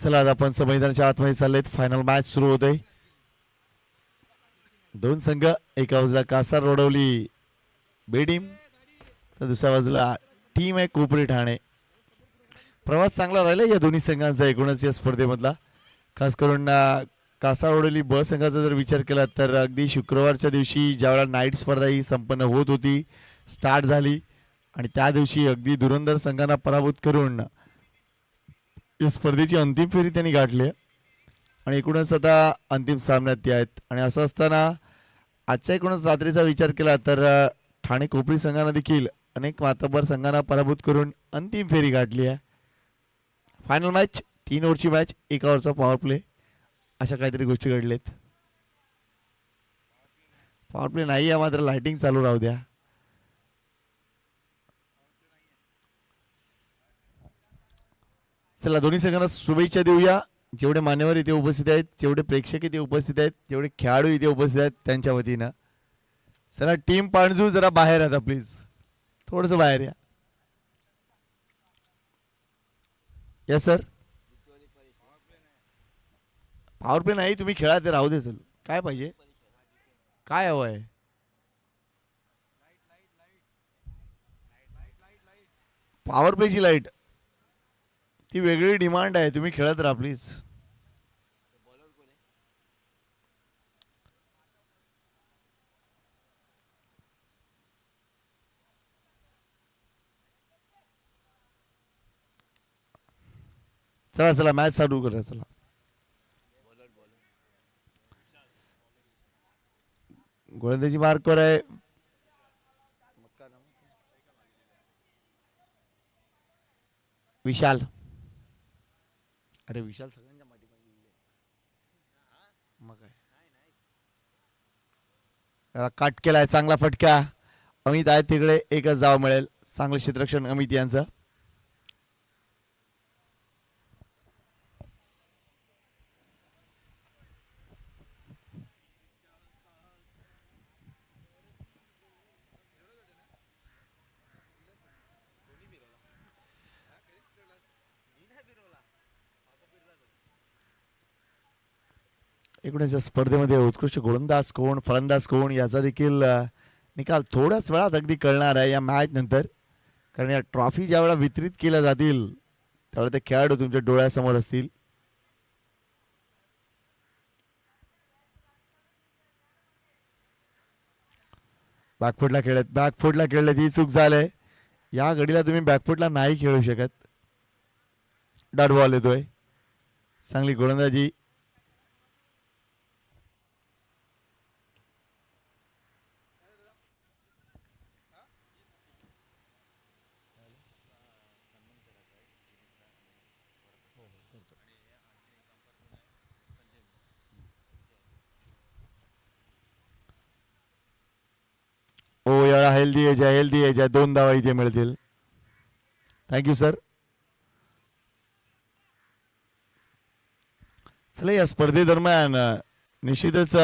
चला आज आपण मैदानाच्या आतमध्ये चाललेत. फायनल मॅच सुरू होते. दोन संघ, एका बाजूला कासार रोडवली बी टीम तर दुसऱ्या बाजूला टीम आहे कोपरी ठाणे. प्रवास चांगला राहिला या दोन्ही संघांचा एकूणच या स्पर्धेमधला. खास करून कासार रोडवली ब संघाचा जर विचार केला तर अगदी शुक्रवारच्या दिवशी ज्यावेळेला नाईट स्पर्धा ही संपन्न होत होती, स्टार्ट झाली आणि त्या दिवशी अगदी धुरंधर संघांना पराभूत करून या स्पर्धेची अंतिम फेरी त्यांनी गाठली आणि एकूणच आता अंतिम सामन्यात ते आहेत. आणि असं असताना आजच्या एकूणच रात्रीचा विचार केला तर ठाणे कोपरी संघानं देखील अनेक मातब्बर संघांना पराभूत करून अंतिम फेरी गाठली आहे. फायनल मॅच 3 ओव्हरची मॅच, 1 ओव्हरचा पॉवर प्ले, अशा काहीतरी गोष्टी घडलेत. पॉवर प्ले नाही आहे मात्र लाइटिंग चालू राहू द्या. चला दोन्ही संघांना शुभेच्छा देऊया. जेवढे मान्यवर इथे उपस्थित आहेत, जेवढे प्रेक्षक इथे उपस्थित आहेत, जेवढे खेळाडू इथे उपस्थित आहेत त्यांच्या वतीनं. चला टीम पाणजू जरा बाहेर आता प्लीज, थोडंसं बाहेर या. Yes sir. पॉवर प्ले नाही, तुम्ही खेळा ते राहू दे. चल काय पाहिजे, काय हवं आहे? पॉवर प्लेची लाईट ती वेगळी डिमांड आहे, तुम्ही खेळत राहा प्लीज. चला चला मॅच चालू करा. चला गोलंदाजी मार्कवर आहे विशाल. अरे विशाल सगळ्यांच्या मग काय कट केलाय, चांगला फटका. अमित आहे तिकडे, एकच धाव मिळेल. चांगलं क्षेत्ररक्षण अमित यांचं. एकूणच या स्पर्धेमध्ये उत्कृष्ट गोलंदाज कोण, फलंदाज कोण याचा देखील निकाल थोड्याच वेळात अगदी कळणार आहे या मॅच नंतर. कारण या ट्रॉफी ज्या वेळा वितरित केल्या जातील त्यावेळेला ते खेळाडू तुमच्या डोळ्यासमोर असतील. बॅकफुटला खेळत ही चूक झालंय. या घडीला तुम्ही बॅकफुटला नाही खेळू शकत. डॉट बॉल येतोय. चांगली गोलंदाजी. ओ याला हेल्दी एज आहे. 2 धावा इथे मिळतील. Thank you sir. चला या स्पर्धेदरम्यान निश्चितच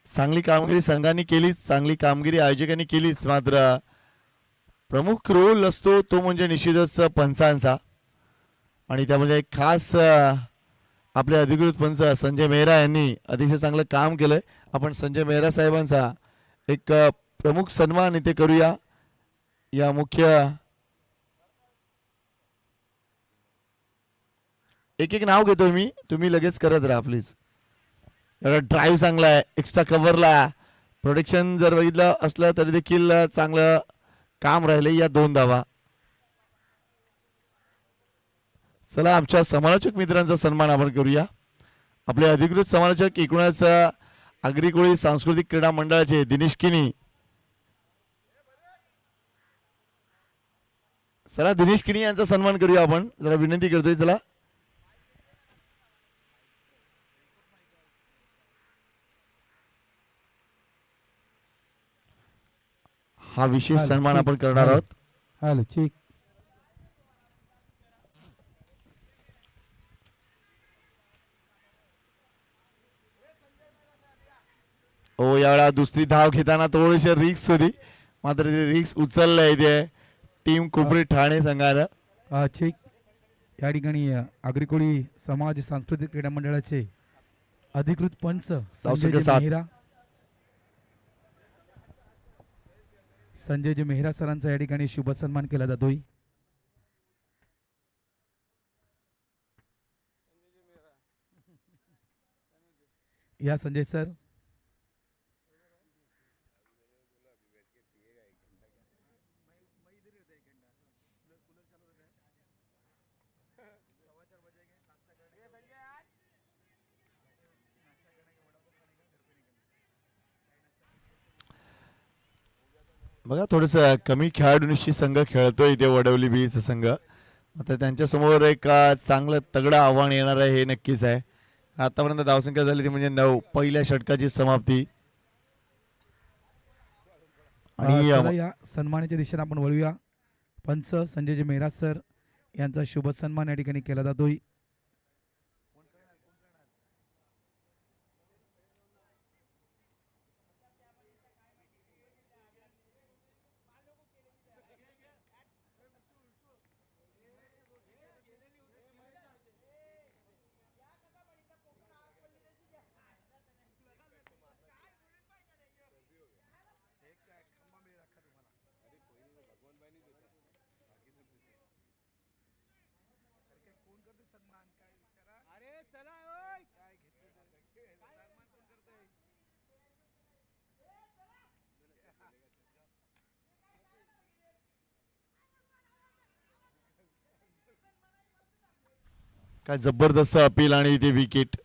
चांगली कामगिरी संघांनी केलीच, चांगली कामगिरी आयोजकांनी केलीच. मात्र प्रमुख रोल असतो तो म्हणजे निश्चितच पंचांचा. आणि त्यामध्ये एक खास आपले अधिकृत पंच संजय मेहरा यांनी अतिशय चांगलं काम केलंय. आपण संजय मेहरा साहेबांचा एक प्रमुख सन्मान इथे करूया. या मुख्य एक नाव घेतोय मी, तुम्ही लगेच करत राहा प्लीज. ड्राईव्ह चांगला आहे, एक्स्ट्रा कव्हरला प्रोटेक्शन जर बघितलं असलं तरी देखील चांगलं काम राहिले. या 2 धावा. चला आमच्या समालोचक मित्रांचा सन्मान आपण करूया. आपले अधिकृत समालोचक एकूणच आगरी कोळी सांस्कृतिक क्रीडा मंडळाचे दिनेश किनी. चला दिनेश किनी यांचा सन्मान करूया आपण, जरा विनंती करतोय. चला हा विशेष सन्मान आपण करणार आहोत. Hello check. हो यावेळा दुसरी धाव घेताना थोडीशी रिक्स होती, मात्र रिक्स उचललंय इथे टीम कोपरी ठाणे संघानं. चेक. या ठिकाणी आगरीकोळी समाज सांस्कृतिक क्रीडा मंडळाचे अधिकृत पंच धावसंख्या 7. संजय मेहरा सरांचा या ठिकाणी शुभ सन्मान केला जातोय. या संजय सर. बघा थोडस कमी खेळाडूंशी संघ खेळतोय इथे वडवली बीचा संघ. आता त्यांच्यासमोर एक चांगलं तगडं आव्हान येणार आहे हे नक्कीच आहे. आतापर्यंत धावसंख्या झाली ती म्हणजे 9. पहिल्या षटकाची समाप्ती. आणि चला या सन्मानाच्या दिशेने आपण वळूया. पंच संजय मेहरा सर यांचा शुभ सन्मान या ठिकाणी केला जातोय. काय जबरदस्त अपील आणि इथे विकेट.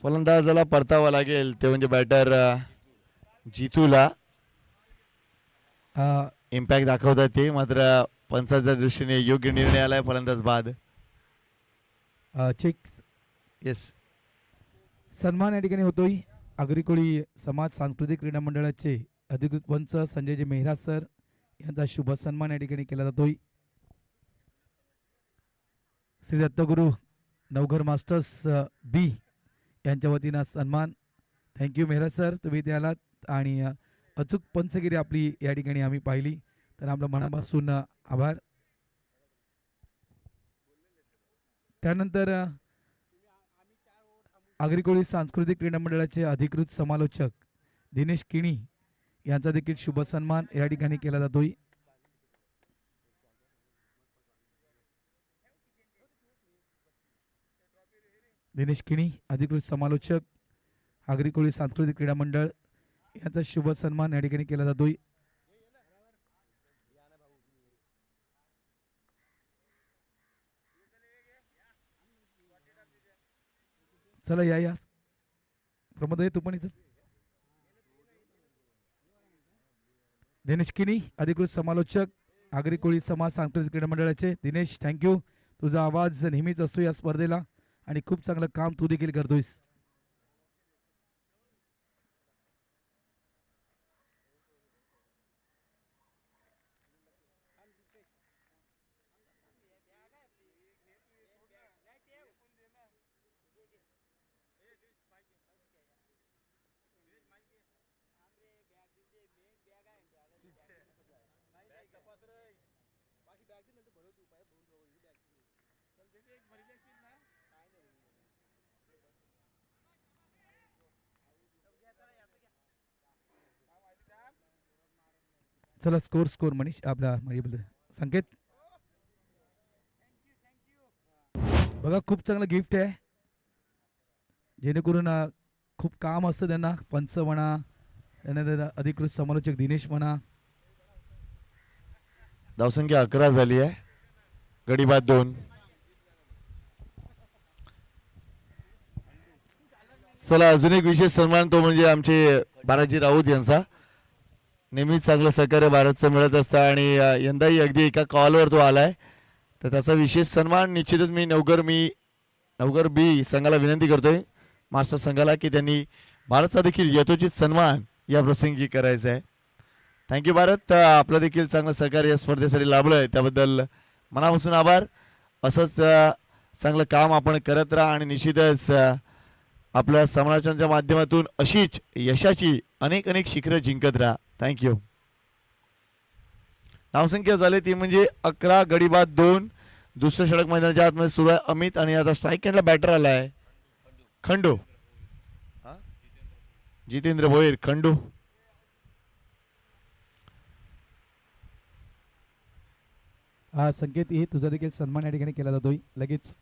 फलंदाजाला परतावा लागेल ते म्हणजे बॅटर जितूला. इम्पॅक्ट दाखवतात ते मात्र पंचाच्या दृष्टीने योग्य निर्णय आलाय फलंदाज बाद. Check yes. सन्मान या ठिकाणी होतोय. आगरीकोळी समाज सांस्कृतिक क्रीडा मंडळाचे अधिकृत पंच संजय मेहरा सर यांचा शुभ सन्मान या ठिकाणी केला जातोय. श्री दत्तगुरु नवघर मास्टर्स बी यांच्या वतीनं सन्मान. थँक्यू मेहरा सर, तुम्ही इथे आलात आणि अचूक पंचगिरी आपली या ठिकाणी आम्ही पाहिली तर आपल्या मनापासून आभार. त्यानंतर आगरीकोळी सांस्कृतिक क्रीडा मंडळाचे अधिकृत समालोचक दिनेश किणी यांचा देखील शुभ सन्मान या ठिकाणी केला जातोय. दिनेश किणी अधिकृत समालोचक आगरीकोळी सांस्कृतिक क्रीडा मंडळ यांचा शुभ सन्मान या ठिकाणी केला जातोय. चला या प्रमोद तू पण इथं. दिनेश किनी अधिकृत समालोचक आगरीकोळी समाज सांस्कृतिक क्रीडा मंडळाचे. दिनेश थँक्यू, तुझा आवाज नेहमीच असतो या स्पर्धेला आणि खूप चांगलं काम तू देखील करतोयस. चला स्कोर मनीष आपला संकेत. बघा खूप चांगलं गिफ्ट आहे जेणेकरून खूप काम असतं त्यांना. पंच म्हणा, त्यानंतर अधिकृत समालोचक दिनेश म्हणा. धावसंख्या 11 झाली आहे. गडी बाद 2. चला अजून एक विशेष सन्मान तो म्हणजे आमचे बालाजी राऊत यांचा. नेहमीच चांगलं सहकार्य भारतचं मिळत असतं आणि यंदाही अगदी एका कॉलवर तो आलाय तर त्याचा विशेष सन्मान निश्चितच मी नवघर बी संघाला विनंती करतोय, मास्टर संघाला, की त्यांनी भारतचा देखील यथोचित सन्मान या प्रसंगी करायचा आहे. थँक्यू भारत, आपलं देखील चांगलं सहकार्य या स्पर्धेसाठी लाभलं आहे त्याबद्दल मनापासून आभार. असंच चांगलं काम आपण करत राहा आणि निश्चितच आपल्या समालोचनाच्या माध्यमातून अशीच यशाची अनेक शिखरं जिंकत राहा. थँक्यू. धावसंख्या झाली ती म्हणजे 11, गडी बाद 2. दुसरं षटक मैदानाच्या आतमध्ये सुरू आहे अमित आणि आता स्ट्राईक एंडला बॅटर आलाय खंडू. जितेंद्र भोईर खंडू. संकेत हे तुझा देखील सन्मान या ठिकाणी केला जातोय लगेच.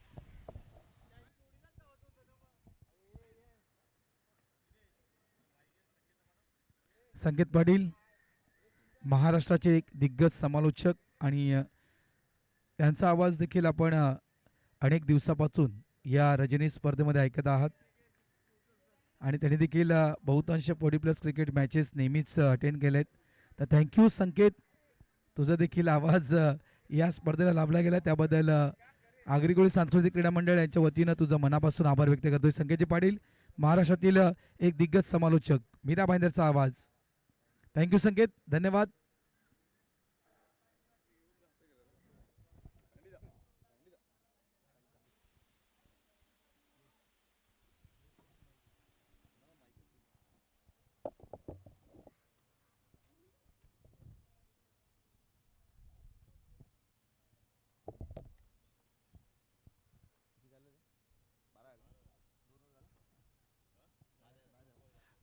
संकेत पाटील महाराष्ट्राचे एक दिग्गज समालोचक आणि त्यांचा आवाज देखील आपण अनेक दिवसापासून या रजनी स्पर्धेमध्ये ऐकत आहात आणि त्यांनी देखील बहुतांश 40+ क्रिकेट मॅचेस नेहमीच अटेंड केलेत. तर थँक्यू संकेत, तुझा देखील आवाज या स्पर्धेला लाभला गेला त्याबद्दल आगरी सांस्कृतिक क्रीडा मंडळ यांच्या वतीनं तुझं मनापासून आभार व्यक्त करतोय. संकेतजी पाटील महाराष्ट्रातील एक दिग्गज समालोचक, मीरा भाईंदरचा आवाज. थँक्यू संकेत, धन्यवाद.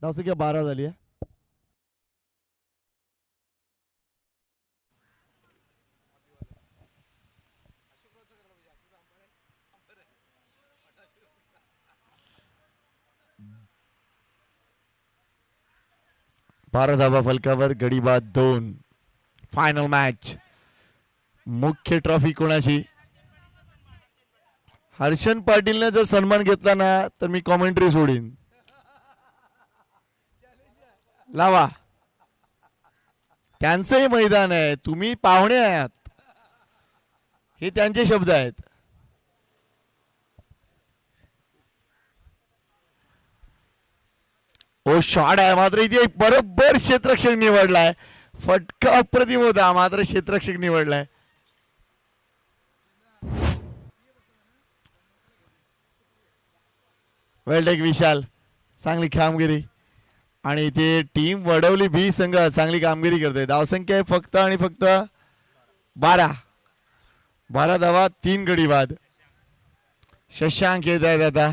धावसंख्या 12 झाली आहे. बारा धावा फलकावर, गडी बाद 2. Final match. मुख्य ट्रॉफी कोणाची? हर्षन पाटीलने जर सन्मान घेतला ना तर मी कॉमेंट्री सोडीन. लावा, त्यांचंही मैदान आहे, तुम्ही पाहुणे आहात, हे त्यांचे शब्द आहेत. ओ शॉट आहे मात्र इथे बरोबर क्षेत्ररक्षक निवडलाय. फटका अप्रतिम होता मात्र क्षेत्ररक्षक निवडलाय. वेल्डेक विशाल चांगली कामगिरी आणि इथे टीम वडवली बी संघ चांगली कामगिरी करते. धावसंख्या आहे फक्त आणि फक्त 12. 12 धावा 3 गडी बाद. शशांक येत आहेत आता,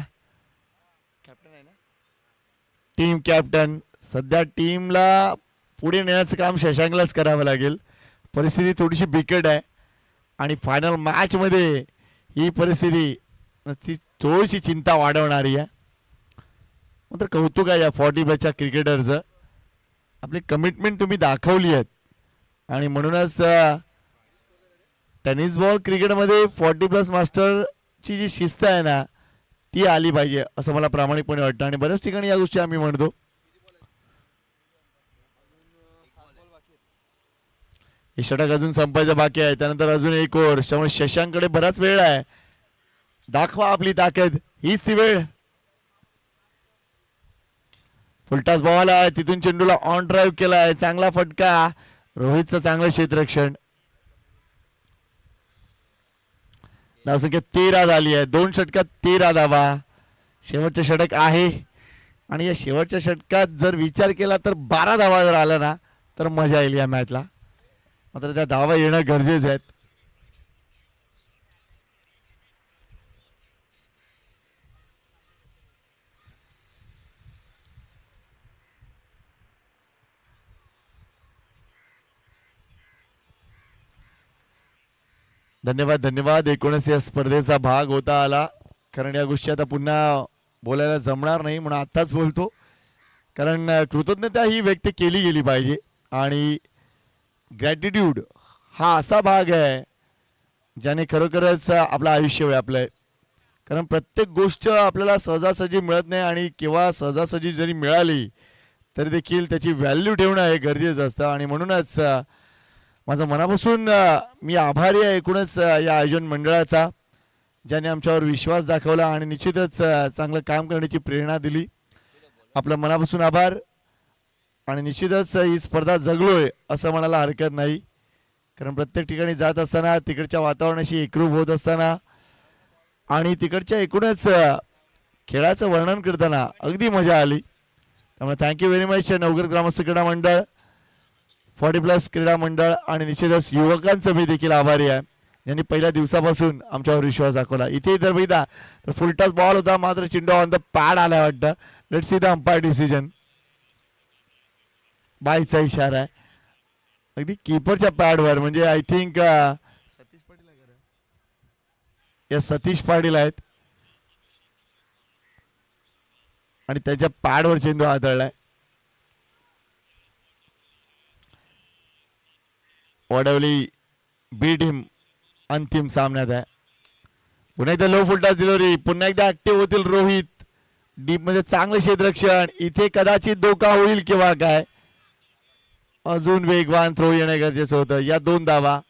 टीम कॅप्टन. सध्या टीमला पुढे नेण्याचं काम शशांकलाच करावं लागेल. परिस्थिती थोडीशी बिकट आहे आणि फायनल मॅच मध्ये ही परिस्थिती थोडीशी चिंता वाढवणारी आहे. मात्र कौतुक आहे या 40+ क्रिकेटरचं, आपली कमिटमेंट तुम्ही दाखवली आहेत आणि म्हणूनच टेनिस बॉल क्रिकेटमध्ये 40+ मास्टरची जी शिस्त आहे ना ती आली पाहिजे असं मला प्रामाणिकपणे वाटतं आणि बऱ्याच ठिकाणी या गोष्टी आम्ही म्हणतो. हे षटक अजून संपायचं बाकी आहे, त्यानंतर अजून एक ओव्हर. त्यामुळे शशांककडे बराच वेळ आहे, दाखवा आपली ताकद, हीच ती वेळ. फुलटास बॉल आहे, तिथून चेंडूला ऑन ड्राईव्ह केलाय, चांगला फटका, रोहितचं चांगलं क्षेत्ररक्षण. धावसंख्या 13 झाली आहे, 2 षटकात 13 धावा. शेवटचे षटक आहे आणि या शेवटच्या षटकात जर विचार केला तर 12 धावा जर आला ना तर मजा येईल या मॅचला. मात्र त्या धावा येणं गरजेचं आहे. धन्यवाद धन्यवाद. एकूणच या स्पर्धेचा भाग होता आला, कारण या गोष्टी आता पुन्हा बोलायला जमणार नाही म्हणून आत्ताच बोलतो, कारण कृतज्ञता ही व्यक्त केली गेली पाहिजे. आणि ग्रॅटिट्यूड हा असा भाग आहे ज्याने खरोखरच आपलं आयुष्य व्यापलंय. कारण प्रत्येक गोष्ट आपल्याला सहजासहजी मिळत नाही आणि केव्हा सहजासहजी जरी मिळाली तरी देखील त्याची व्हॅल्यू ठेवणं हे गरजेचं असतं. आणि म्हणूनच माझं मनापासून मी आभारी आहे एकूणच या आयोजन मंडळाचा, ज्याने आमच्यावर विश्वास दाखवला आणि निश्चितच चांगलं काम करण्याची प्रेरणा दिली. आपलं मनापासून आभार. आणि निश्चितच ही स्पर्धा जगलोय असं म्हणायला हरकत नाही, कारण प्रत्येक ठिकाणी जात असताना तिकडच्या वातावरणाशी एकरूप होत असताना आणि तिकडच्या एकूणच खेळाचं वर्णन करताना अगदी मजा आली. त्यामुळे थँक्यू व्हेरी मच नवघर ग्रामस्थ क्रीडा मंडळ 40+ क्रीडा मंडळ आणि निश्चितच युवकांचं मी देखील आभारी आहे, यांनी पहिल्या दिवसापासून आमच्यावर विश्वास दाखवला. इथे जर बघितला तर फुलटॉस बॉल होता, मात्र चेंडू ऑन द पॅड आलाय वाटतं. Let's see the umpire decision. बायचा इशारा आहे अगदी कीपरच्या पॅडवर, म्हणजे आय थिंक सतीश पाटील आहे. या सतीश पाटील आहेत आणि त्याच्या पॅडवर चेंडू आदळलाय. वडवली बी टीम अंतिम सामन्यात आहे. पुन्हा एकदा लो फुलटॉस डिलिव्हरी, पुन्हा एकदा ऍक्टिव्ह होतील रोहित. डीप मध्ये चांगलं क्षेत्ररक्षण, इथे कदाचित धोका होईल किंवा काय. अजून वेगवान थ्रो येणे गरजेचं होतं. या 2 धावा,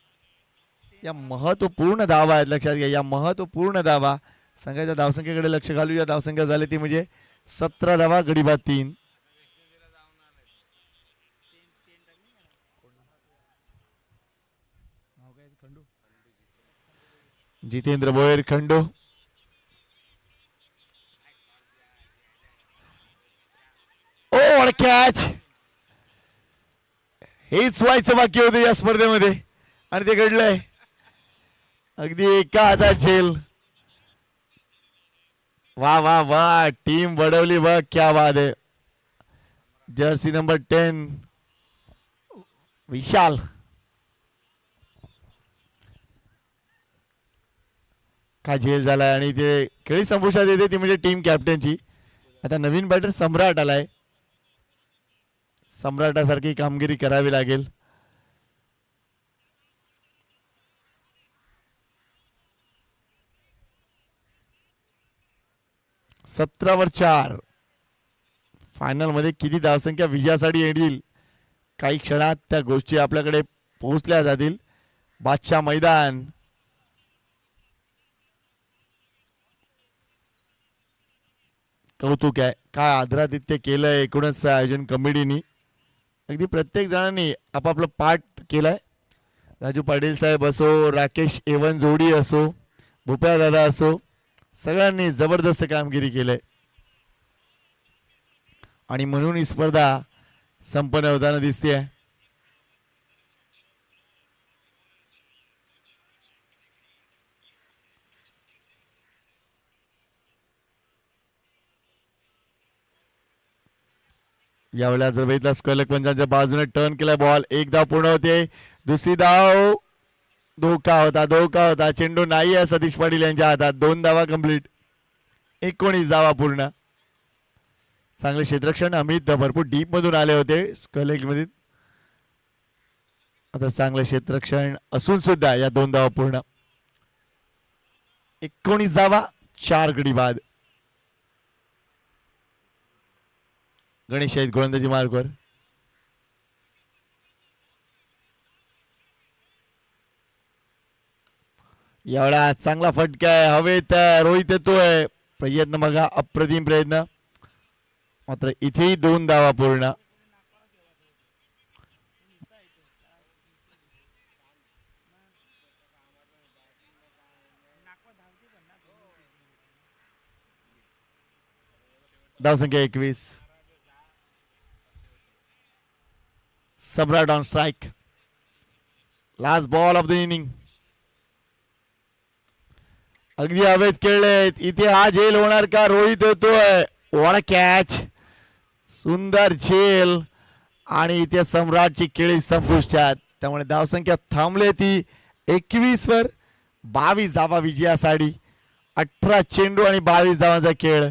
या महत्वपूर्ण धावा आहेत, लक्षात घ्या. या महत्वपूर्ण धावा. संघाच्या धावसंख्येकडे लक्ष घालू. या धावसंख्या झाली ती म्हणजे 17 धावा, गडीबाद 3. Jitendra Bhoyar Khandu. Oh what catch. हेच व्हायचं बाकी होतं या स्पर्धेमध्ये आणि ते घडलंय. अगदी एका हातात झेल. वा वा वा, टीम बडवली बघ, क्या बात आहे. जर्सी नंबर 10 विशाल. काय झेल झालाय आणि ते खेळी संपुष्टात येते ती म्हणजे टीम कॅप्टनची. आता नवीन बॅटर सम्राट आलाय. सम्राटासारखी कामगिरी करावी लागेल. सतरावर 4. फायनल मध्ये किती धावसंख्या विजयासाठी येईल काही क्षणात त्या गोष्टी आपल्याकडे पोहोचल्या जातील. बादशाह मैदान. कौतुक आहे काय आदरातिथ्य केलंय एकूणच आयोजन कमिटीनी. अगदी प्रत्येक जणांनी आपापलं पार्ट केलाय. राजू पाटील साहेब असो, राकेश एवन जोडी असो, भूप्या दादा असो, सगळ्यांनी जबरदस्त कामगिरी केलंय आणि म्हणून ही स्पर्धा संपन्न होताना दिसते. यावेळेला जर बघितला स्क्वेअर पंचांच्या बाजूने टर्न केला बॉल. एक धाव पूर्ण होते. दुसरी धाव धोका होता. चेंडू नाही आहे सतीश पाटील यांच्या हातात. 2 धावा कंप्लीट. 19 धावा पूर्ण. चांगले क्षेत्ररक्षण. अमित भरपूर डीप मधून आले होते स्क्वेअर मध्ये. आता चांगलं क्षेत्ररक्षण असून सुद्धा या 2 धावा पूर्ण. 19 धावा, 4 गडी बाद. गणेश आहेत गोलंदाजी मार्गवर. एवढा चांगला फटका आहे हवेत. रोहित येतोय. प्रयत्न बघा, अप्रतिम प्रयत्न. मात्र इथेही 2 धावा पूर्ण. धावसंख्या 21. Samrat on strike. Last ball of the inning. अगदी हवेत खेळलेत. इथे हा झेल होणार का. रोहित होतोय. What a catch. सुंदर झेल आणि इथे सम्राटची खेळी संपुष्टात. त्यामुळे धावसंख्या थांबले ती 21 वर. 22 धावा विजयासाठी. 18 चेंडू आणि 22 धावांचा खेळ.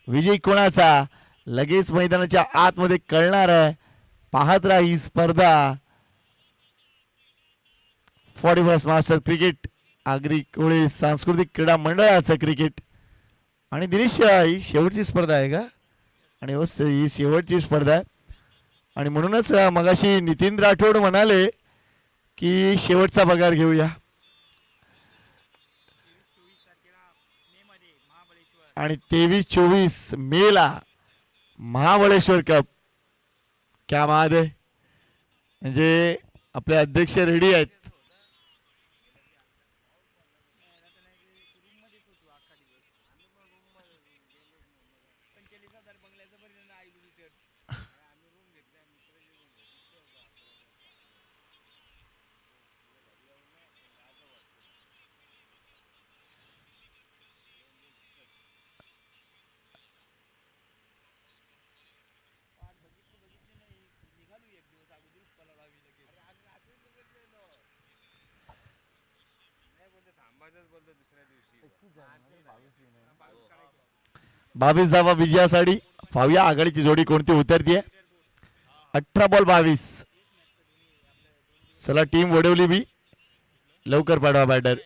विजय कोणाचा लगेच मैदानाच्या आतमध्ये कळणार आहे. पाहत राहा ही स्पर्धा. 41st master cricket Agri Koli सांस्कृतिक क्रीडा मंडळाचं क्रिकेट. आणि दिनेश ही शेवटची स्पर्धा आहे का. आणि ही शेवटची स्पर्धा आहे आणि म्हणूनच मगाशी नितीन राठोड म्हणाले की शेवटचा पगार घेऊया. आणि 23-24 मेला महाबळेश्वर कप. क्या बात आहे. म्हणजे आपले अध्यक्ष रेडी आहेत. 22 विजयासाठी पाहूया आघाडीची जोडी कोणती उतरतीये. 18 बॉल 22. चला टीम वडवली बी लवकर पाडवा बॅटर.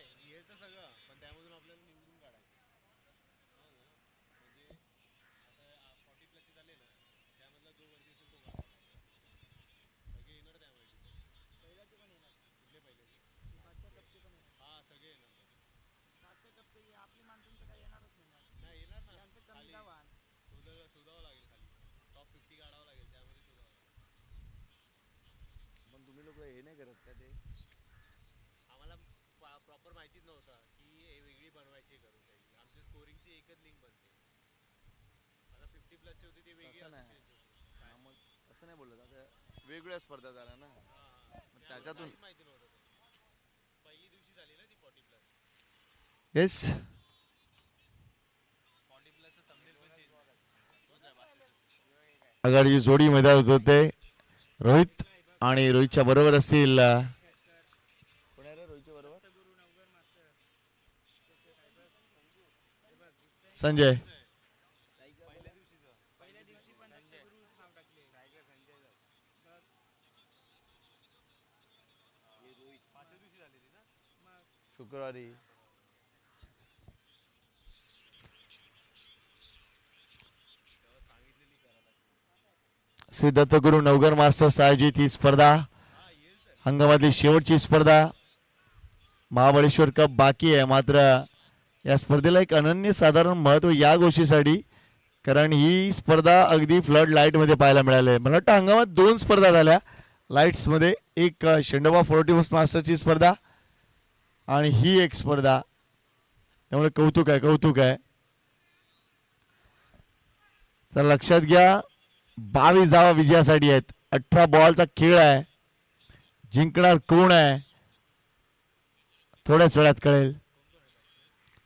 वेगळ्या स्पर्धा झाल्या ना त्याच्यातून. येस आघाडीची जोडी मैदानात होते. रोहित आणि रोहितच्या बरोबर असतील संजय. शुक्रवारी श्री दत्तगुरु नवघर मास्टर्स आयोजित ही स्पर्धा हंगामातली शेवटची स्पर्धा. महाबळेश्वर कप बाकी आहे, मात्र या स्पर्धेला एक अनन्यसाधारण महत्व या गोष्टीसाठी कारण ही स्पर्धा अगदी फ्लड लाईट मध्ये पाहायला मिळाली. मला वाटतं हंगामात 2 स्पर्धा झाल्या लाईट्स मध्ये. एक शेंडोबा 40 मास्टरची स्पर्धा आणि ही एक स्पर्धा. त्यामुळे कौतुक आहे कौतुक आहे. तर लक्षात घ्या 22 धावा विजयासाठी आहेत. 18 बॉलचा खेळ आहे. जिंकणार कोण आहे थोड्याच वेळात कळेल.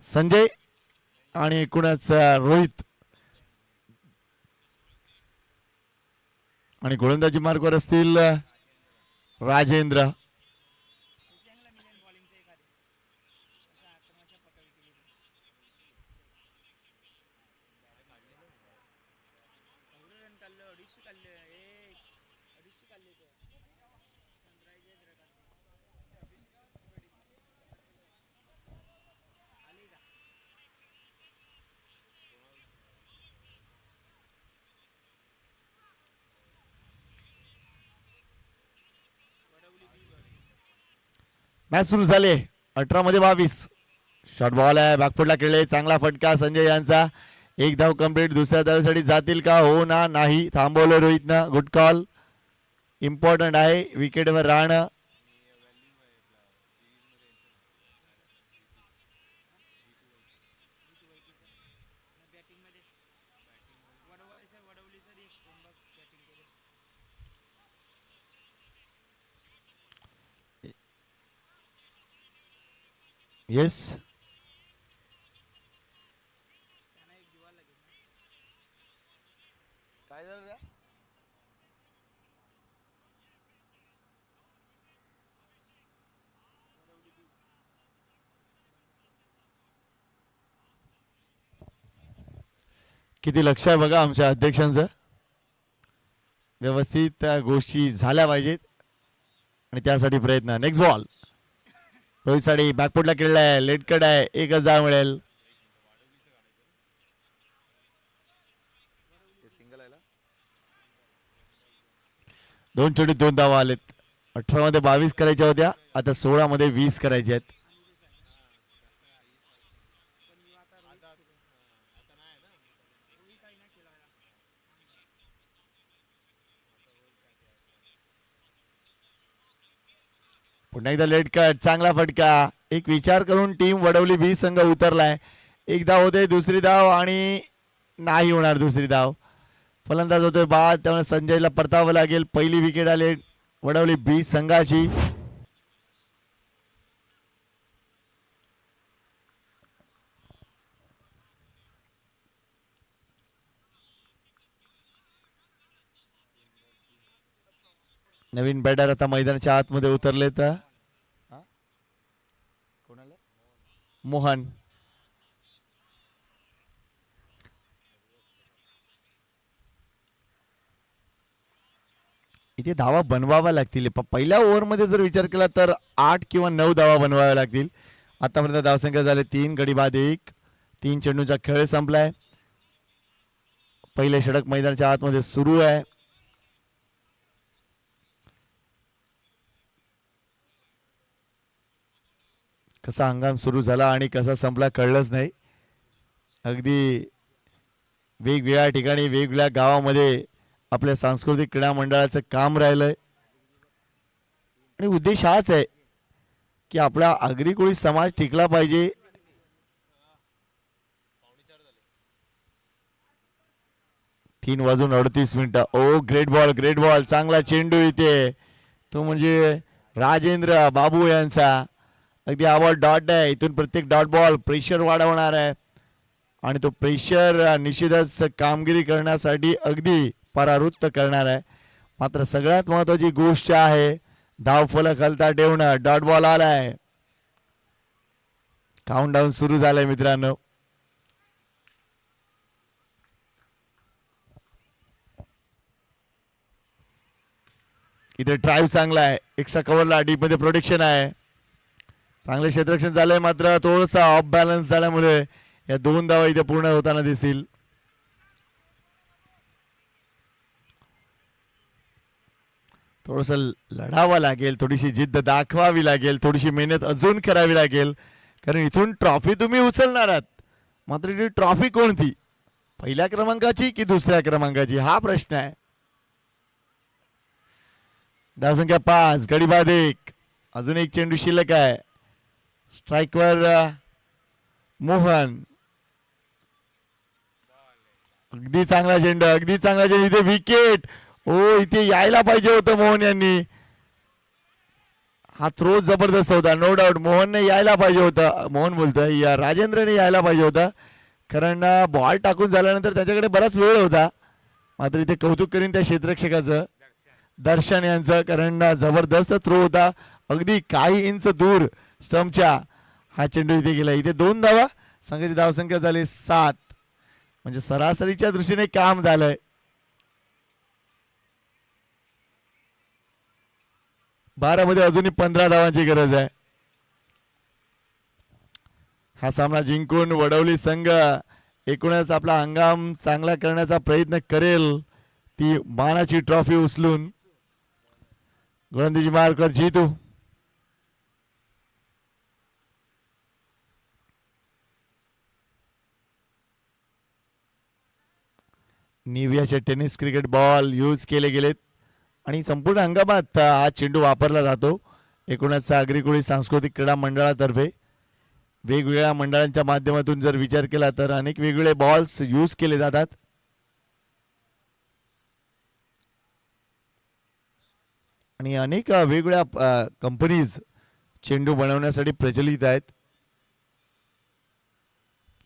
संजय आणि एकूणच रोहित आणि गोलंदाजी मार्कवर असतील राजेंद्र. मॅच सुरू झाले. 18 मध्ये 22. शॉर्ट बॉल आहे बॅकफुटला खेळले. चांगला फटका संजय यांचा. एक धाव कंप्लीट. दुसऱ्या धावेसाठी जातील का हो ना नाही. थांबवलं रोहितनं. Good call. इम्पॉर्टंट आहे विकेटवर राहणं. येस काय झालं रे. किती लक्ष आहे बघा आमच्या अध्यक्षांचं. व्यवस्थित त्या गोष्टी झाल्या पाहिजेत आणि त्यासाठी प्रयत्न. नेक्स्ट बॉल रोहित साठी बॅकफुटला खेळलाय. लेट कट आहे. एकच धाव मिळेल. दोन चोटी 2 धावा आलेत. 18 मध्ये 22 करायच्या होत्या. आता 16 मध्ये 20 करायच्या आहेत. पुन्हा एकदा लेट कट. चांगला फटका. एक विचार करून टीम वडवली बी संघ उतरलाय. एक धाव होते. दुसरी धाव आणि नाही होणार दुसरी धाव. फलंदाज होतोय बाद. त्यामुळे संजयला परतावं लागेल. पहिली विकेट आली वडवली बी संघाची. नवीन बॅटर आता मैदानाच्या आतमध्ये उतरले तर मोहन. इथे धावा बनवाव्या लागतील. पहिल्या ओव्हरमध्ये जर विचार केला तर 8 किंवा 9 धावा बनवाव्या लागतील. आतापर्यंत धावसंख्या झाले 3 गडी बाद 1. 3 चेंडूचा खेळ संपलाय. पहिले षटक मैदानाच्या आतमध्ये सुरू आहे. कसा हंगाम सुरू झाला आणि कसा संपला कळलंच नाही. अगदी वेगवेगळ्या ठिकाणी वेगवेगळ्या गावामध्ये आपल्या सांस्कृतिक क्रीडा मंडळाचं काम राहिलंय आणि उद्देश हाच आहे की आपला आगरी कोळी समाज टिकला पाहिजे. तीन वाजून 38 मिनिटं. ओ ग्रेट बॉल चांगला चेंडू इथे. तो म्हणजे राजेंद्र बाबू यांचा अगदी आवड डॉट आहे. इथून प्रत्येक डॉट बॉल प्रेशर वाढवणार आहे आणि तो प्रेशर निश्चितच कामगिरी करण्यासाठी अगदी परावृत्त करणार आहे. मात्र सगळ्यात महत्वाची गोष्ट आहे धावफलक हलता ठेवणं. डॉट बॉल आलाय. काउंटडाऊन सुरू झालंय मित्रांनो. इथे ड्राईव्ह चांगला आहे. एक्स्ट्रा कव्हरला डीप मध्ये प्रोटेक्शन आहे. चांगले क्षेत्ररक्षण झालंय मात्र थोडंसं ऑफ बॅलन्स झाल्यामुळे या 2 धावा इथे पूर्ण होताना दिसतील. थोडस लढावं लागेल. थोडीशी जिद्द दाखवावी लागेल. थोडीशी मेहनत अजून करावी लागेल. कारण इथून ट्रॉफी तुम्ही उचलणार आहात. मात्र इथे ट्रॉफी कोणती? पहिल्या क्रमांकाची की दुसऱ्या क्रमांकाची हा प्रश्न आहे. धावसंख्या 5 गडी बाद 1. अजून एक चेंडू शिल्लक आहे. स्ट्राईकवर मोहन. अगदी चांगला चेंडू इथे विकेट. ओ इथे यायला पाहिजे होतं मोहन यांनी. हा थ्रो जबरदस्त होता नो डाऊट. मोहनने यायला पाहिजे होता. मोहन बोलतोय या राजेंद्रने यायला पाहिजे होता. कारण बॉल टाकून झाल्यानंतर त्याच्याकडे बराच वेळ होता. मात्र इथे कौतुक करीन त्या क्षेत्ररक्षकाचं दर्शन यांचं. कारण जबरदस्त थ्रो होता. अगदी काही इंच दूर स्टंपच्या हा चेंडू इथे गेला. इथे 2 धावा. संघाची धावसंख्या झाली 7. म्हणजे सरासरीच्या दृष्टीने काम झालंय. बारामध्ये अजूनही 15 धावांची गरज आहे. हा सामना जिंकून वडवली संघ एकूणच आपला हंगाम चांगला करण्याचा प्रयत्न करेल. ती मानाची ट्रॉफी उचलून. गोलंदाजी मार्कवर जीतू. निवियाचे टेनिस क्रिकेट बॉल यूज केले गेलेत आणि संपूर्ण हंगामात हा चेंडू वापरला जातो. एकूणच आगरी कोळी सांस्कृतिक क्रीडा मंडळातर्फे वेगवेगळ्या मंडळांच्या माध्यमातून जर विचार केला तर अनेक वेगवेगळे बॉल्स यूज केले जातात. आणि अनेक वेगवेगळ्या कंपनीज चेंडू बनवण्यासाठी प्रचलित आहेत.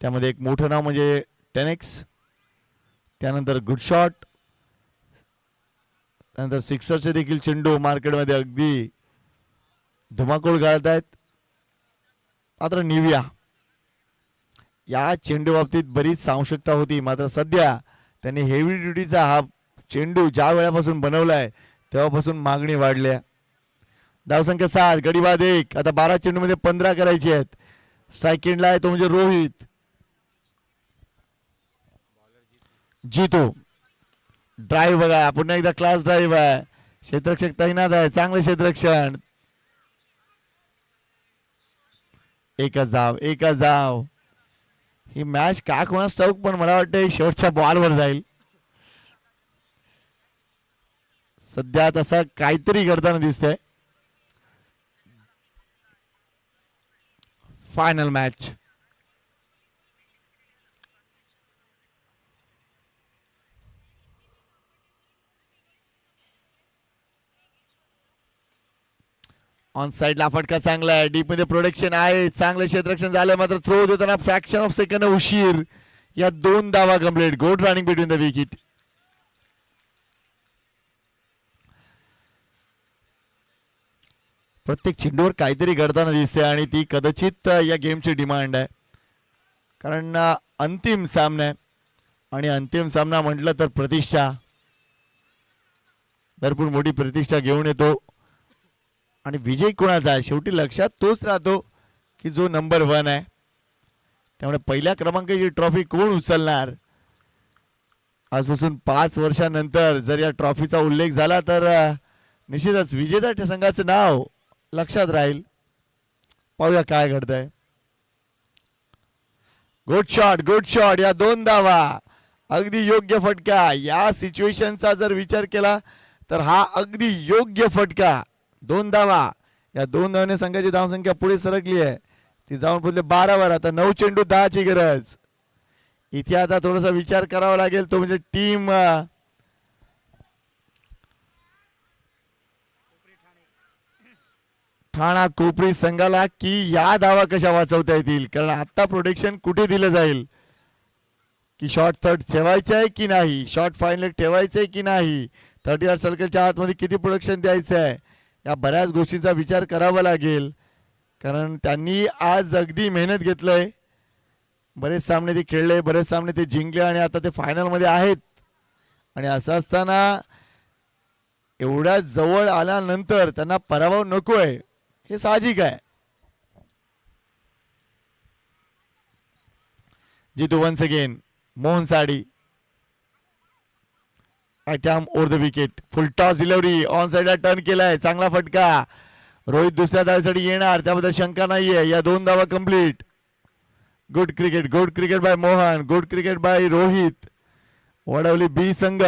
त्यामध्ये एक मोठं नाव म्हणजे टेनेक्स. त्यानंतर गुड शॉट. त्यानंतर सिक्सरचे देखील चेंडू मार्केटमध्ये अगदी धुमाकूळ घालत आहेत. मात्र निविया या चेंडू बाबतीत बरीच आवश्यकता होती. मात्र सध्या त्यांनी हेवी ड्युटीचा हा चेंडू ज्या वेळापासून बनवलाय तेव्हापासून मागणी वाढल्या. धावसंख्या 7 गडी बाद 1. आता 12 चेंडूमध्ये 15 करायचे आहेत. स्ट्राईक एंडला आहे तो म्हणजे रोहित. जीतो. ड्राईव्ह बघा पुन्हा एकदा क्लास ड्राईव्ह आहे. क्षेत्ररक्षक तैनात आहे. चांगले क्षेत्ररक्षण. एकच धाव. ही मॅच का कोणास ठाऊक पण मला वाटतं शेवटच्या बॉलवर जाईल. सध्या तसा काहीतरी करताना दिसतंय. Final match. ऑन साइडला फटका चांगला आहे. डीप मध्ये प्रोटेक्शन आहे. चांगलं क्षेत्ररक्षण झालं मात्र थ्रो देताना फ्रॅक्शन ऑफ सेकंड उशीर. या 2 धावा complete. Good running between the wicket. प्रत्येक चेंडूवर काहीतरी घडताना दिसते आणि ती कदाचित या गेमची डिमांड आहे. कारण अंतिम सामना आहे आणि अंतिम सामना म्हटलं तर प्रतिष्ठा, भरपूर मोठी प्रतिष्ठा घेऊन येतो. आणि विजय कोणाचा आहे शेवटी लक्षात तोच राहतो की जो नंबर 1 आहे. त्यामुळे पहिल्या क्रमांकाची ट्रॉफी कोण उचलणार. आजपासून 5 वर्षानंतर जर या ट्रॉफीचा उल्लेख झाला तर निश्चितच विजेता संघाचं नाव लक्षात राहील. पाहूया काय घडतंय. गुड शॉट या 2 धावा, अगदी योग्य फटका. या सिच्युएशनचा जर विचार केला तर हा अगदी योग्य फटका. 2 धावा, या 2 धावाने संघाची धावसंख्या पुढे सरकली आहे. ती जाऊन पुढले 12 वर. आता 9 चेंडू 10 ची गरज. इथे आता थोडासा विचार करावा लागेल तो म्हणजे टीम ठाणा कोपरी संघाला की या धावा कशा वाचवता येतील. कारण आता प्रोटेक्शन कुठे दिलं जाईल की शॉर्ट थर्ड ठेवायचं आहे की नाही, शॉर्ट फायनल ठेवायचं आहे की नाही, 30 यार्ड सर्कलच्या आतमध्ये किती प्रोडक्शन द्यायचं आहे, या बऱ्याच गोष्टींचा विचार करावा लागेल. कारण त्यांनी आज अगदी मेहनत घेतलंय. बरेच सामने ते खेळले, बरेच सामने ते जिंकले आणि आता ते फायनलमध्ये आहेत. आणि असं असताना एवढ्या जवळ आल्यानंतर त्यांना पराभव नकोय हे साहजिक आहे. जितू वन्स अगेन, मोहन साडी अटॅम over the wicket, full toss delivery, on साइडला टर्न केलाय, चांगला फटका. रोहित दुसऱ्या धावेसाठी येणार त्याबद्दल शंका नाहीये. या 2 धावा complete. Good cricket by Mohan, good cricket by Rohit. Vadavali B संघ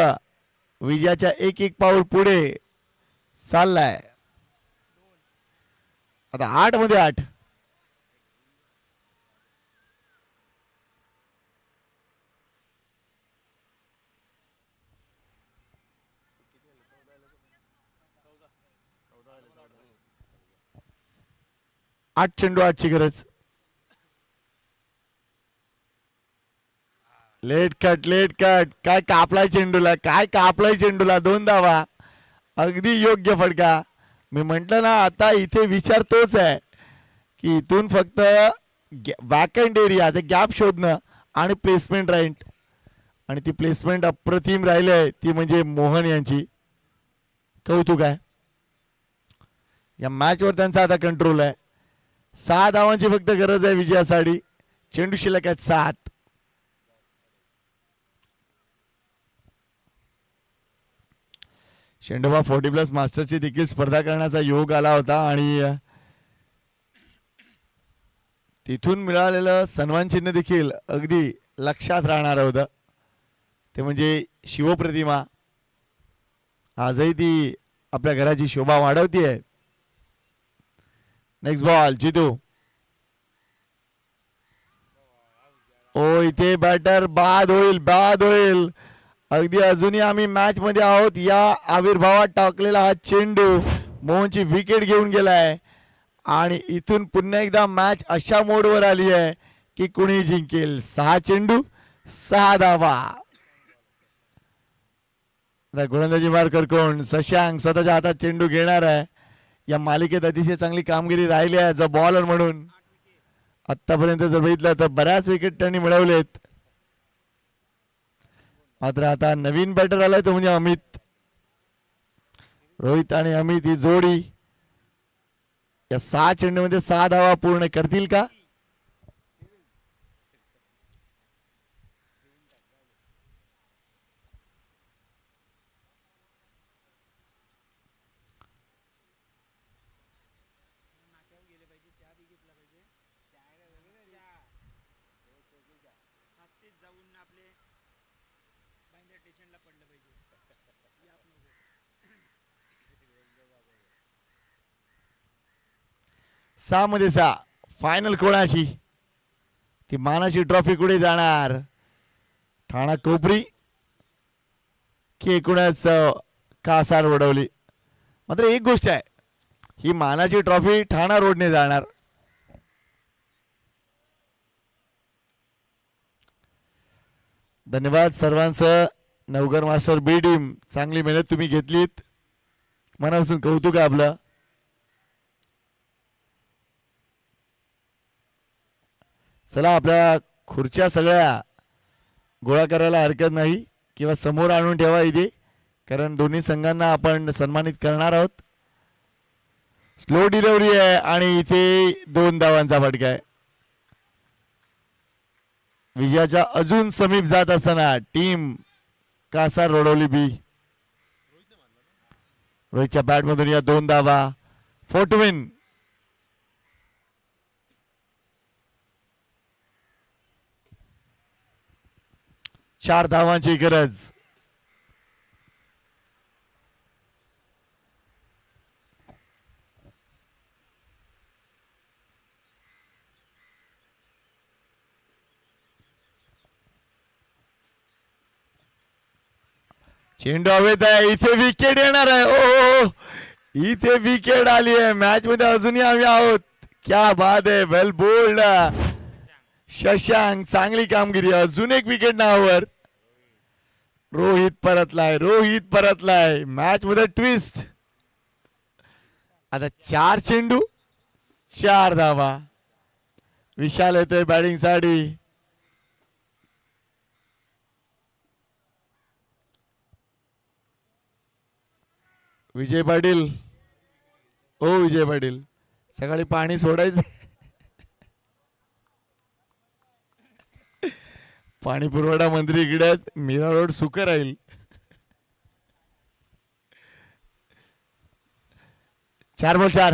विजयाच्या एक पाऊल पुढे चाललाय. आता 8 मध्ये 8. आठ चेंडू 8 ची गरज. लेट कट काय कापलाय चेंडूला 2 धावा, अगदी योग्य फटका. मी म्हंटल ना आता इथे विचार तोच आहे की इथून फक्त वॅकंट एरिया ते गॅप शोधणं आणि प्लेसमेंट राईट. आणि ती प्लेसमेंट अप्रतिम राहिली आहे ती म्हणजे मोहन यांची. कौतुक आहे. या मॅचवर त्यांचा आता कंट्रोल आहे. 6 धावांची फक्त गरज आहे विजयासाठी. चेंडू शिल्लक आहेत 7. शेंडोबा 40+ मास्टरची देखील स्पर्धा करण्याचा योग आला होता आणि तिथून मिळालेलं सन्मान चिन्ह देखील अगदी लक्षात राहणार होतं. ते म्हणजे शिवप्रतिमा. आजही ती आपल्या घराची शोभा वाढवतीये. नेक्स्ट बॉल जितू. ओ इथे बॅटर बाद होईल. अगदी अजूनही आम्ही मॅच मध्ये आहोत. या आविर्भावात टाकलेला हा चेंडू मोहनची विकेट घेऊन गेलाय आणि इथून पुन्हा एकदा मॅच अशा मोडवर आली आहे की कुणी जिंकेल. 6 चेंडू 6 धावा. गोलंदाजी मार्कर कोण, शशांक स्वतःच्या हातात चेंडू घेणार आहे. या मालिकेत अतिशय चांगली कामगिरी राहिली आहे जो बॉलर म्हणून. आतापर्यंत जर बघितलं तर बऱ्याच विकेट त्यांनी मिळवलेत. मात्र आता नवीन बॅटर आलाय तो म्हणजे अमित. रोहित आणि अमित ही जोडी या 6 चेंडूमध्ये 6 धावा पूर्ण करतील का. सहा मध्ये 6 फायनल कोणाची. ती मानाची ट्रॉफी कुठे जाणार. ठाणा कोपरी की एकूणच कासार वडवली. मात्र एक गोष्ट आहे, ही मानाची ट्रॉफी ठाणा रोडने जाणार. धन्यवाद सर्वांचं. नवघर मास्टर बी टीम चांगली मेहनत तुम्ही घेतलीत. मनापासून कौतुक आहे आपलं. चला आपल्या खुर्च्या सगळ्या गोळा करायला हरकत नाही किंवा समोर आणून ठेवा इथे, कारण दोन्ही संघांना आपण सन्मानित करणार आहोत. स्लो डिलिव्हरी आहे आणि इथे 2 धावांचा फटका आहे. विजयाच्या अजून समीप जात असताना टीम कासार रोडवली बी. रोहितच्या बॅटमधून या 2 धावा. 4 to win. चार धावांची गरज. चेंडू हवेत आहे. इथे विकेट येणार आहे. ओ इथे विकेट आली आहे. मॅच मध्ये अजूनही आम्ही आहोत. क्या बात आहे. वेल बोल्ड शशांक, चांगली कामगिरी. अजून एक विकेट नावावर. रोहित परतलाय. रोहित परतलाय. मॅच मध्ये ट्विस्ट. आता 4 चेंडू 4 धावा. विशाल येतोय बॅटिंग साठी. विजय पाटील. ओ विजय पाटील, सकाळी पाणी सोडायचं. पाणी पुरवठा मंत्री इकडे आहेत. मीरा रोड सुख राहील. चार बॉल 4.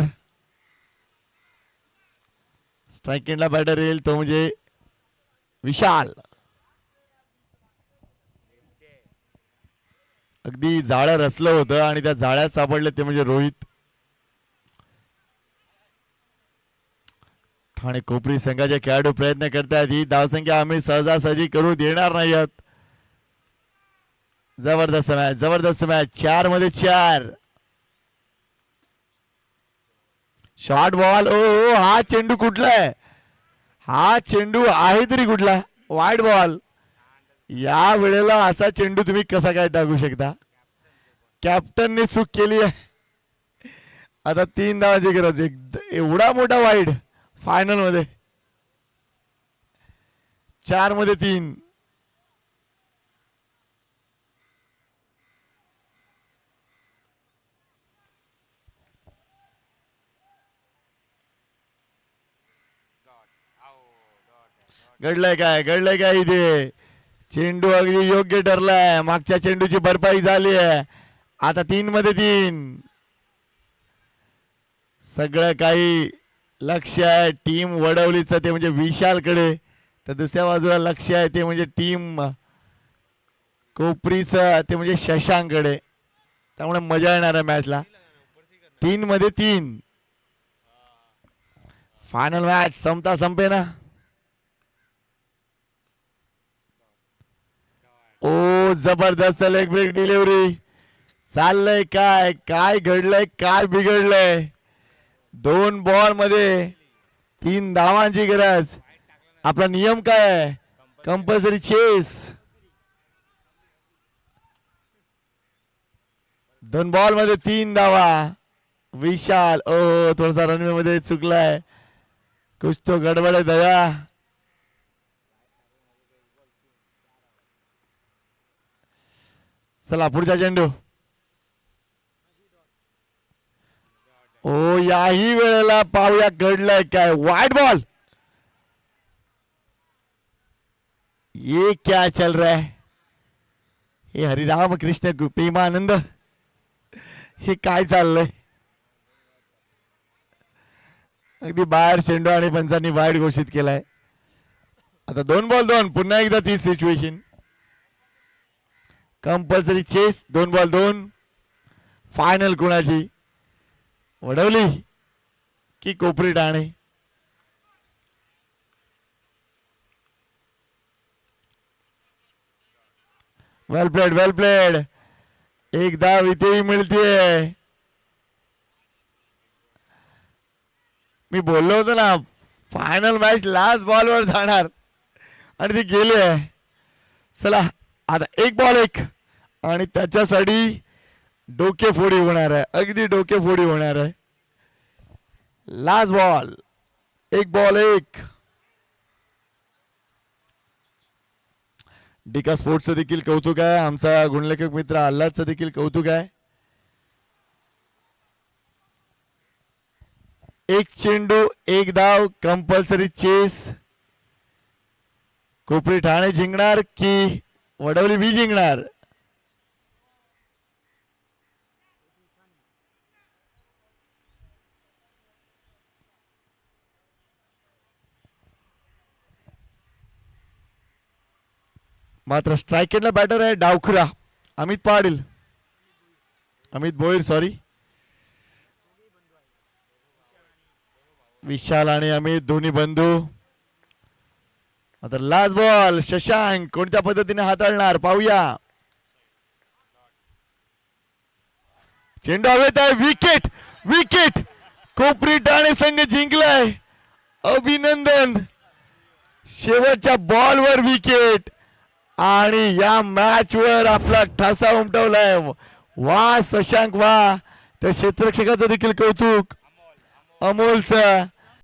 स्ट्राईक एंडला बॅटर येईल तो म्हणजे विशाल. अगदी जाळं रचलं होतं आणि त्या जाळ्यात सापडले ते म्हणजे रोहित. ठाणे कोपरी संघाचे खेळाडू प्रयत्न करतात. ही धावसंख्या आम्ही सहजासहजी करू देणार नाही आहोत. जबरदस्त मॅच, जबरदस्त मॅच. 4 मध्ये 4. Short ball. ओ हा चेंडू कुठला आहे? हा चेंडू आहे तरी कुठला? Wide ball. या वेळेला असा चेंडू तुम्ही कसा काय टाकू शकता? कॅप्टनने चूक केली आहे. आता 3 धावांची गरज. एवढा मोठा वाईड फायनल मध्ये. 4 मध्ये 3. घडलंय काय? घडलंय काय इथे? चेंडू अगदी योग्य ठरलाय. मागच्या चेंडूची भरपाई झाली आहे. आता 3 मध्ये 3. सगळं काही लक्ष आहे टीम वडवलीचं ते म्हणजे विशालकडे. तर दुसऱ्या बाजूला लक्ष आहे ते म्हणजे टीम कोपरीचं ते म्हणजे शशांककडे. त्यामुळे मजा येणार आहे मॅचला. 3 मध्ये 3. फायनल मॅच संपता संपे ना. ओ जबरदस्त लेग ब्रेक डिलिव्हरी. चाललंय काय? काय घडलंय? काय बिघडलंय? 2 बॉल मध्ये 3 धावांची गरज. आपला नियम काय आहे? Compulsory chess. 2 बॉल मध्ये 3 धावा. विशाल ओ थोडासा रनवे मध्ये चुकलाय. कुछ तो गडबड आहे दया. चला पुढचा चेंडू. ओ याही वेळेला पाहूया घडलंय काय? Wide ball. ये क्या चल रहा है? हे हरिराम कृष्ण प्रेमानंद, हे काय चाललंय? अगदी बाहेर चेंडू आणि पंचांनी वाईड घोषित केलाय. आता 2 बॉल 2. पुन्हा एकदा ती situation. Compulsory chess. 2 ball 2. Final कुणाची? वडवली की कोपरी ठाणे? वेल प्लेड, वेल प्लेड. एक धाव इथेही मिळतीये. मी बोललो होतो ना फायनल मॅच लास्ट बॉलवर जाणार आणि ते गेले. चला आता 1 बॉल 1 आणि त्याच्यासाठी डोकेफोडी होणार आहे. अगदी डोकेफोडी होणार आहे. Last ball. 1 बॉल 1. डिका स्पोर्ट्सचं देखील कौतुक आहे. आमचा गुणलेखक मित्र आल्हादचं देखील कौतुक आहे. एक चेंडू एक धाव कंपल्सरी चेस. कोपरी ठाणे जिंकणार की वडवली बी जिंकणार? मात्र स्ट्रायकेटला बॅटर आहे डावखुरा अमित पाटील, अमित भोईर सॉरी. विशाल आणि अमित दोन्ही बंधू. आता लास्ट बॉल शशांक कोणत्या पद्धतीने हाताळणार पाहूया. चेंडू हवेत आहे. विकेट विकेट कोपरी ठाणे संघ जिंकलाय. अभिनंदन. शेवटच्या बॉलवर विकेट आणि या मॅच वर आपला ठसा उमटवलाय. वा शशांक वा. त्या क्षेत्ररक्षकाचं देखील कौतुक अमोलचं.